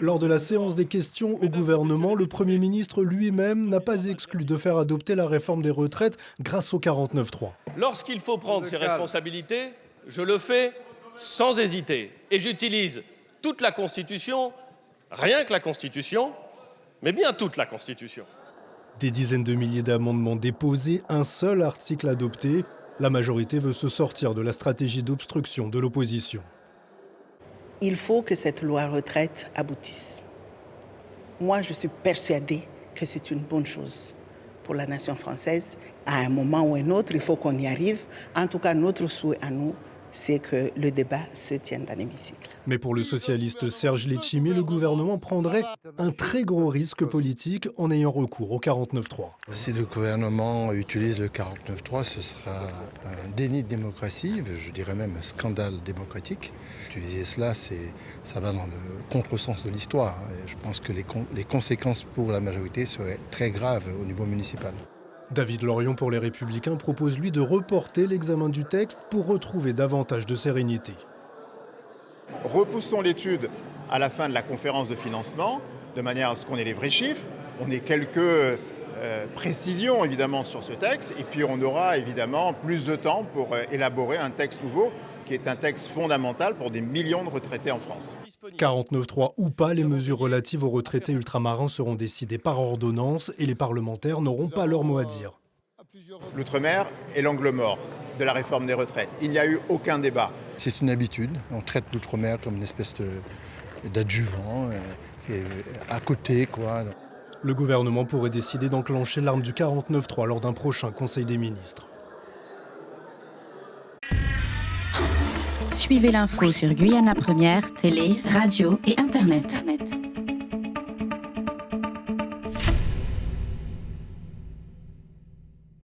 Lors de la séance des questions au gouvernement, le Premier ministre lui-même n'a pas exclu de faire adopter la réforme des retraites grâce au 49.3. Lorsqu'il faut prendre ses responsabilités, je le fais sans hésiter. Et j'utilise toute la Constitution, rien que la Constitution, mais bien toute la Constitution. Des dizaines de milliers d'amendements déposés, un seul article adopté. La majorité veut se sortir de la stratégie d'obstruction de l'opposition. Il faut que cette loi retraite aboutisse. Moi, je suis persuadée que c'est une bonne chose pour la nation française. À un moment ou un autre, il faut qu'on y arrive. En tout cas, notre souhait à nous, c'est que le débat se tienne dans l'hémicycle. Mais pour le socialiste Serge Letchimy, le gouvernement prendrait un très gros risque politique en ayant recours au 49.3. Si le gouvernement utilise le 49.3, ce sera un déni de démocratie, je dirais même un scandale démocratique. Utiliser cela, ça va dans le contresens de l'histoire. Je pense que les conséquences pour la majorité seraient très graves au niveau municipal. David Lorion pour les Républicains propose lui de reporter l'examen du texte pour retrouver davantage de sérénité. Repoussons l'étude à la fin de la conférence de financement, de manière à ce qu'on ait les vrais chiffres, on ait quelques précisions évidemment sur ce texte, et puis on aura évidemment plus de temps pour élaborer un texte nouveau, qui est un texte fondamental pour des millions de retraités en France. 49.3 ou pas, les mesures relatives aux retraités ultramarins seront décidées par ordonnance et les parlementaires n'auront pas leur mot à dire. L'outre-mer est l'angle mort de la réforme des retraites. Il n'y a eu aucun débat. C'est une habitude. On traite l'outre-mer comme une espèce d'adjuvant, à côté, quoi. Le gouvernement pourrait décider d'enclencher l'arme du 49.3 lors d'un prochain Conseil des ministres. Suivez l'info sur Guyana Première, télé, radio et Internet.